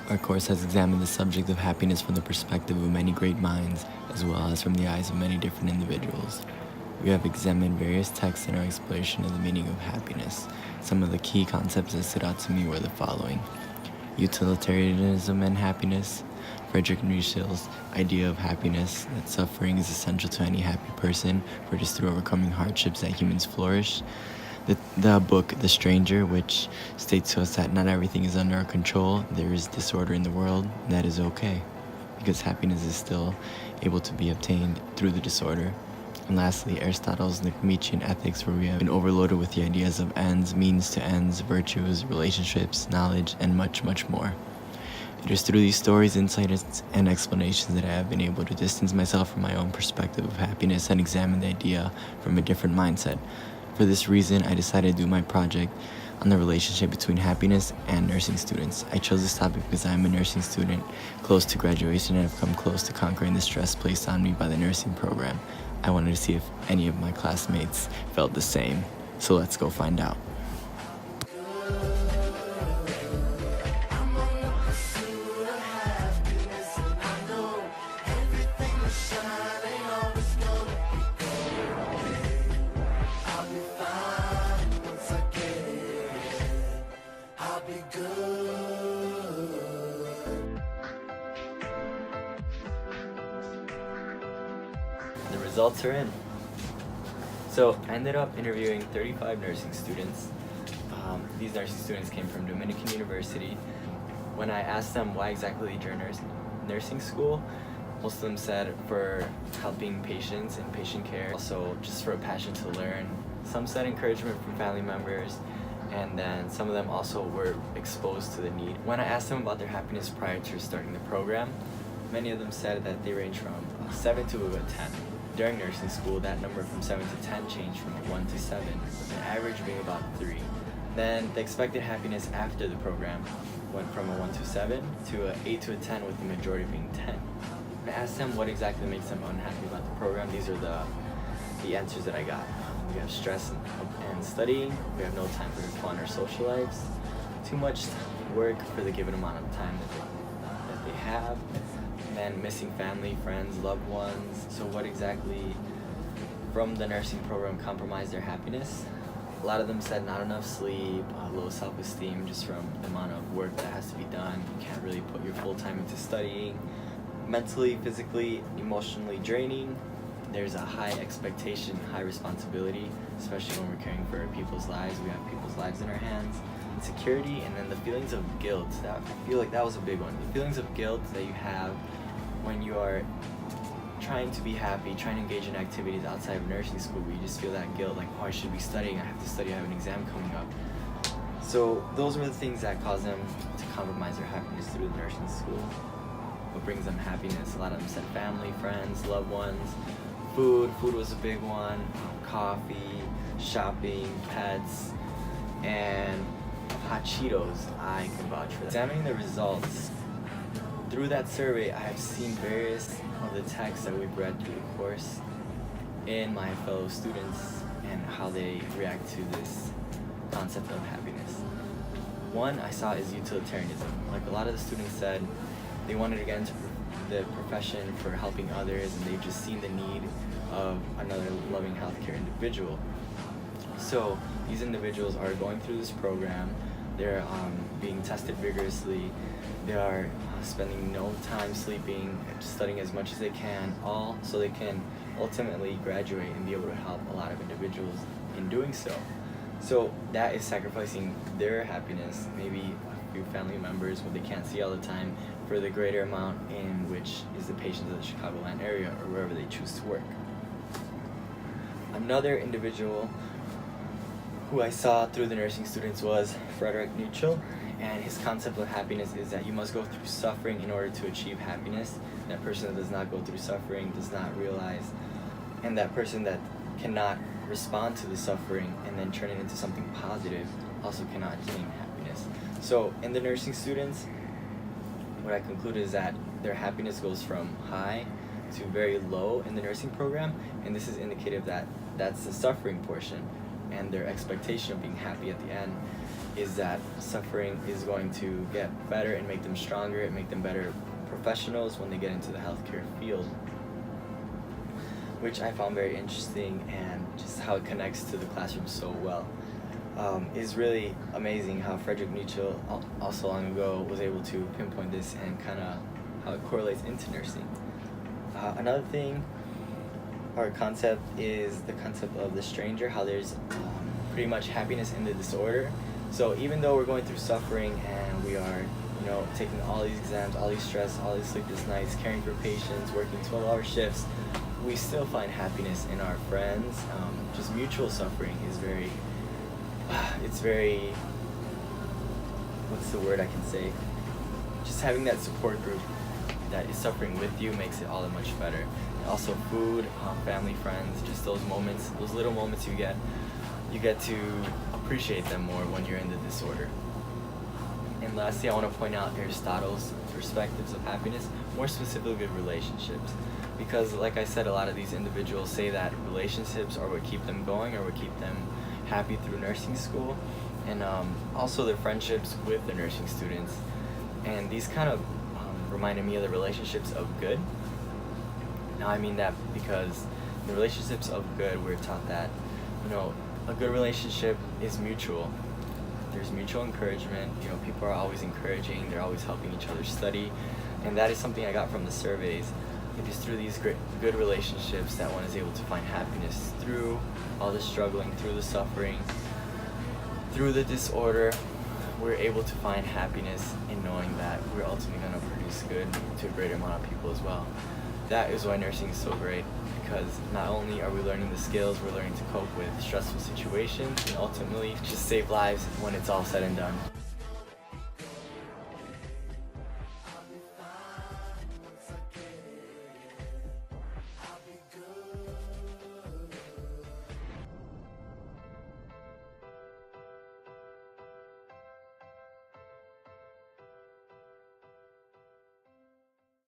Our course has examined the subject of happiness from the perspective of many great minds, as well as from the eyes of many different individuals. We have examined various texts in our exploration of the meaning of happiness. Some of the key concepts that stood out to me were the following: utilitarianism and happiness, Friedrich Nietzsche's idea of happiness, that suffering is essential to any happy person, for it is through overcoming hardships that humans flourish. The book The Stranger, which states to us that not everything is under our control, there is disorder in the world, and that is okay, because happiness is still able to be obtained through the disorder. And lastly, Aristotle's Nicomachean Ethics, where we have been overloaded with the ideas of ends, means to ends, virtues, relationships, knowledge, and much, much more. It is through these stories, insights, and explanations that I have been able to distance myself from my own perspective of happiness and examine the idea from a different mindset. For this reason, I decided to do my project on the relationship between happiness and nursing students. I chose this topic because I am a nursing student close to graduation and have come close to conquering the stress placed on me by the nursing program. I wanted to see if any of my classmates felt the same. So let's go find out. The results are in. So I ended up interviewing 35 nursing students. These nursing students came from Dominican University. When I asked them why exactly they joined nursing school, most of them said for helping patients in patient care, also just for a passion to learn. Some said encouragement from family members, and then some of them also were exposed to the need. When I asked them about their happiness prior to starting the program, many of them said that they range from 7 to a 10. During nursing school, that number from 7 to 10 changed from a 1 to 7, with an average being about 3. Then the expected happiness after the program went from a 1 to 7 to an 8 to a 10, with the majority being 10. I asked them what exactly makes them unhappy about the program. These are the answers that I got. We have stress and studying, we have no time for fun or social lives, too much work for the given amount of time that they have, and then missing family, friends, loved ones. So what exactly from the nursing program compromised their happiness? A lot of them said not enough sleep, low self-esteem just from the amount of work that has to be done. You can't really put your full time into studying. Mentally, physically, emotionally draining. There's a high expectation, high responsibility, especially when we're caring for people's lives. We have people's lives in our hands. Insecurity, and then the feelings of guilt. I feel like that was a big one. The feelings of guilt that you have when you are trying to be happy, trying to engage in activities outside of nursing school, where you just feel that guilt, like, oh, I should be studying, I have to study, I have an exam coming up. So those were the things that caused them to compromise their happiness through the nursing school. What brings them happiness? A lot of them said family, friends, loved ones. Food was a big one. Coffee, shopping, pets, and hot Cheetos. I can vouch for that. Examining the results, through that survey, I have seen various of the texts that we've read through the course in my fellow students and how they react to this concept of happiness. One I saw is utilitarianism. Like, a lot of the students said they wanted to get into the profession for helping others, and they've just seen the need of another loving healthcare individual. So these individuals are going through this program, they're being tested vigorously, they are spending no time sleeping, studying as much as they can, all so they can ultimately graduate and be able to help a lot of individuals in doing so. So that is sacrificing their happiness, maybe a few family members who they can't see all the time, for the greater amount in which is the patients of the Chicagoland area or wherever they choose to work. Another individual who I saw through the nursing students was Friedrich Nietzsche, and his concept of happiness is that you must go through suffering in order to achieve happiness. That person that does not go through suffering does not realize, and that person that cannot respond to the suffering and then turn it into something positive also cannot attain happiness. So in the nursing students, what I concluded is that their happiness goes from high to very low in the nursing program, and this is indicative that that's the suffering portion, and their expectation of being happy at the end is that suffering is going to get better and make them stronger and make them better professionals when they get into the healthcare field, which I found very interesting, and just how it connects to the classroom so well. Is really amazing how Friedrich Nietzsche also long ago was able to pinpoint this and kind of how it correlates into nursing. Another thing or concept is the concept of the stranger, how there's pretty much happiness in the disorder. So even though we're going through suffering and we are, taking all these exams, all these stress, all these sleepless nights, caring for patients, working 12-hour shifts, we still find happiness in our friends. Just mutual suffering is very, what's the word I can say? Just having that support group that is suffering with you makes it all that much better. And also food, family, friends, just those moments, those little moments you get to appreciate them more when you're in the disorder. And lastly, I want to point out Aristotle's perspectives of happiness, more specifically with relationships. Because like I said, a lot of these individuals say that relationships are what keep them going or what keep them happy through nursing school, and also their friendships with the nursing students. And these kind of reminded me of the relationships of good. Now I mean that because the relationships of good, we're taught that, a good relationship is mutual. There's mutual encouragement. People are always encouraging, they're always helping each other study, and that is something I got from the surveys. It is through these good relationships that one is able to find happiness through all the struggling, through the suffering, through the disorder. We're able to find happiness in knowing that we're ultimately going to produce good to a greater amount of people as well. That is why nursing is so great, because not only are we learning the skills, we're learning to cope with stressful situations and ultimately just save lives when it's all said and done.